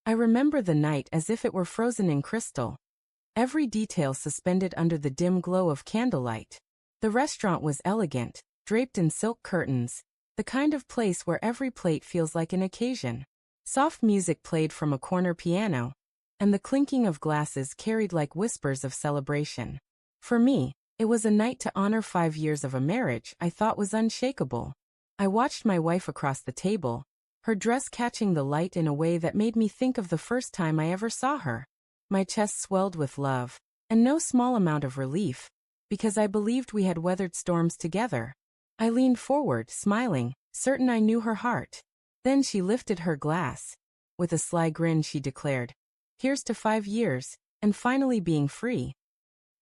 I remember the night as if it were frozen in crystal. Every detail suspended under the dim glow of candlelight. The restaurant was elegant, draped in silk curtains, the kind of place where every plate feels like an occasion. Soft music played from a corner piano, and the clinking of glasses carried like whispers of celebration. For me, it was a night to honor 5 years of a marriage I thought was unshakable. I watched my wife across the table, her dress catching the light in a way that made me think of the first time I ever saw her. My chest swelled with love, and no small amount of relief, because I believed we had weathered storms together. I leaned forward, smiling, certain I knew her heart. Then she lifted her glass. With a sly grin she declared, "Here's to 5 years, and finally being free."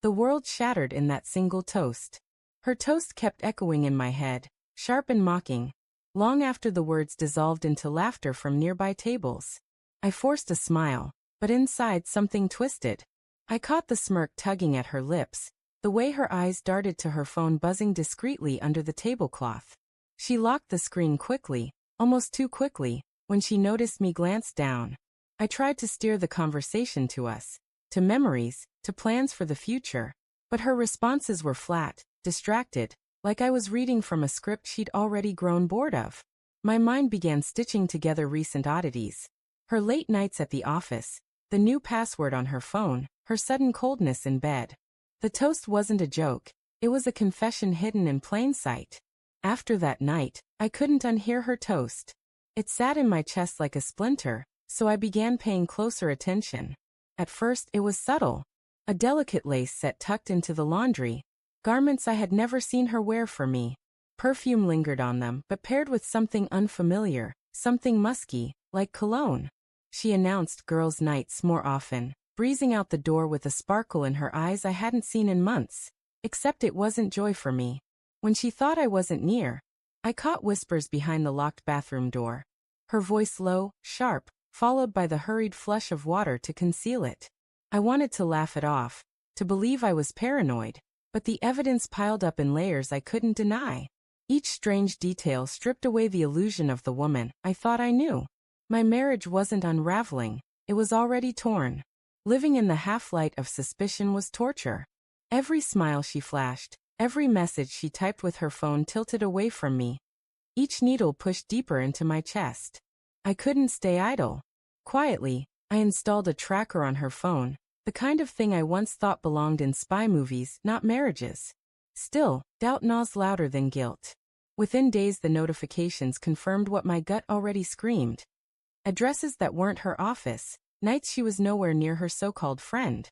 The world shattered in that single toast. Her toast kept echoing in my head, sharp and mocking, long after the words dissolved into laughter from nearby tables. I forced a smile, but inside something twisted. I caught the smirk tugging at her lips, the way her eyes darted to her phone buzzing discreetly under the tablecloth. She locked the screen quickly, almost too quickly, when she noticed me glance down. I tried to steer the conversation to us, to memories, to plans for the future, but her responses were flat, distracted, like I was reading from a script she'd already grown bored of. My mind began stitching together recent oddities. Her late nights at the office, the new password on her phone, her sudden coldness in bed. The toast wasn't a joke, it was a confession hidden in plain sight. After that night, I couldn't unhear her toast. It sat in my chest like a splinter, so I began paying closer attention. At first it was subtle. A delicate lace set tucked into the laundry, garments I had never seen her wear for me. Perfume lingered on them, but paired with something unfamiliar, something musky, like cologne. She announced girls' nights more often, breezing out the door with a sparkle in her eyes I hadn't seen in months. Except it wasn't joy for me. When she thought I wasn't near, I caught whispers behind the locked bathroom door. Her voice low, sharp, followed by the hurried flush of water to conceal it. I wanted to laugh it off, to believe I was paranoid, but the evidence piled up in layers I couldn't deny. Each strange detail stripped away the illusion of the woman I thought I knew. My marriage wasn't unraveling, it was already torn. Living in the half-light of suspicion was torture. Every smile she flashed, every message she typed with her phone tilted away from me. Each needle pushed deeper into my chest. I couldn't stay idle. Quietly, I installed a tracker on her phone, the kind of thing I once thought belonged in spy movies, not marriages. Still, doubt gnaws louder than guilt. Within days the notifications confirmed what my gut already screamed. Addresses that weren't her office, nights she was nowhere near her so-called friend.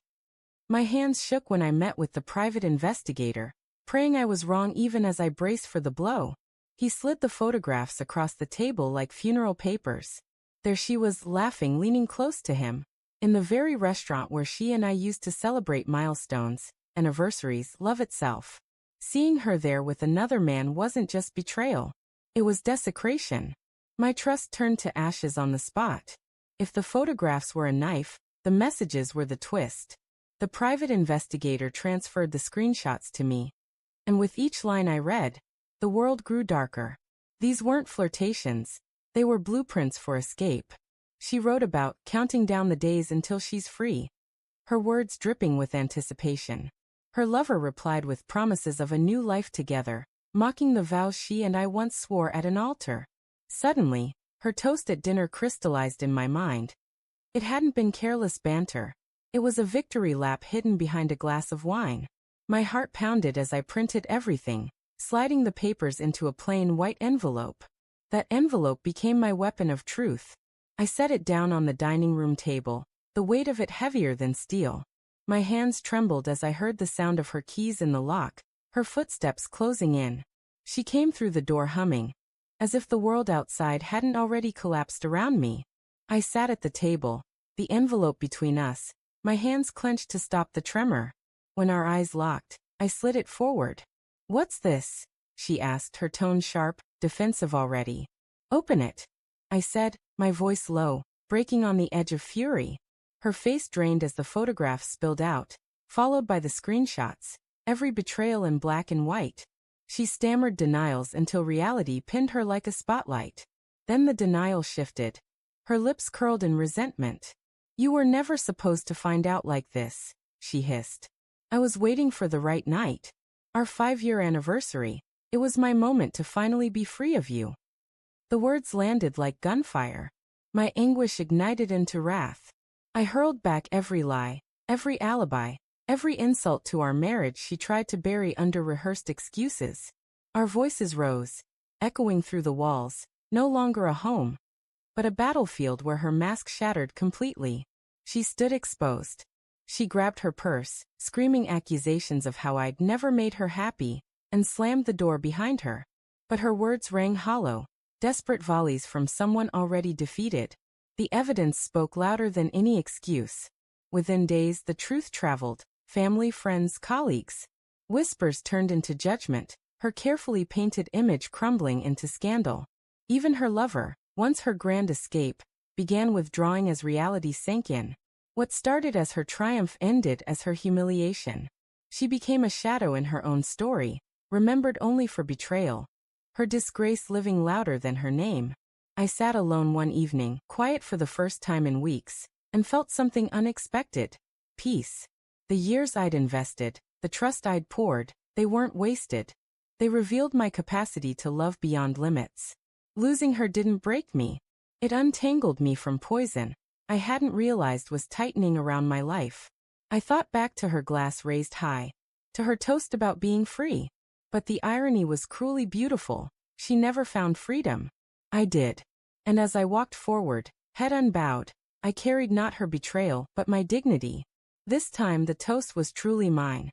My hands shook when I met with the private investigator, praying I was wrong even as I braced for the blow. He slid the photographs across the table like funeral papers. There she was, laughing, leaning close to him, in the very restaurant where she and I used to celebrate milestones, anniversaries, love itself. Seeing her there with another man wasn't just betrayal. It was desecration. My trust turned to ashes on the spot. If the photographs were a knife, the messages were the twist. The private investigator transferred the screenshots to me. And with each line I read, the world grew darker. These weren't flirtations. They were blueprints for escape. She wrote about counting down the days until she's free, her words dripping with anticipation. Her lover replied with promises of a new life together, mocking the vows she and I once swore at an altar. Suddenly, her toast at dinner crystallized in my mind. It hadn't been careless banter. It was a victory lap hidden behind a glass of wine. My heart pounded as I printed everything, sliding the papers into a plain white envelope. That envelope became my weapon of truth. I set it down on the dining room table, the weight of it heavier than steel. My hands trembled as I heard the sound of her keys in the lock, her footsteps closing in. She came through the door humming, as if the world outside hadn't already collapsed around me. I sat at the table, the envelope between us, my hands clenched to stop the tremor. When our eyes locked, I slid it forward. "What's this?" she asked, her tone sharp, defensive already. "Open it," I said, my voice low, breaking on the edge of fury. Her face drained as the photographs spilled out, followed by the screenshots, every betrayal in black and white. She stammered denials until reality pinned her like a spotlight. Then the denial shifted. Her lips curled in resentment. You were never supposed to find out like this, she hissed. I was waiting for the right night. Our 5-year anniversary. It was my moment to finally be free of you. The words landed like gunfire. My anguish ignited into wrath. I hurled back every lie, every alibi, every insult to our marriage she tried to bury under rehearsed excuses. Our voices rose, echoing through the walls, no longer a home, but a battlefield where her mask shattered completely. She stood exposed. She grabbed her purse, screaming accusations of how I'd never made her happy, and slammed the door behind her. But her words rang hollow, desperate volleys from someone already defeated. The evidence spoke louder than any excuse. Within days, the truth traveled. Family, friends, colleagues. Whispers turned into judgment, her carefully painted image crumbling into scandal. Even her lover, once her grand escape, began withdrawing as reality sank in. What started as her triumph ended as her humiliation. She became a shadow in her own story, remembered only for betrayal. Her disgrace living louder than her name. I sat alone one evening, quiet for the first time in weeks, and felt something unexpected. Peace. The years I'd invested, the trust I'd poured, they weren't wasted. They revealed my capacity to love beyond limits. Losing her didn't break me. It untangled me from poison I hadn't realized was tightening around my life. I thought back to her glass raised high, to her toast about being free. But the irony was cruelly beautiful. She never found freedom. I did. And as I walked forward, head unbowed, I carried not her betrayal, but my dignity. This time the toast was truly mine,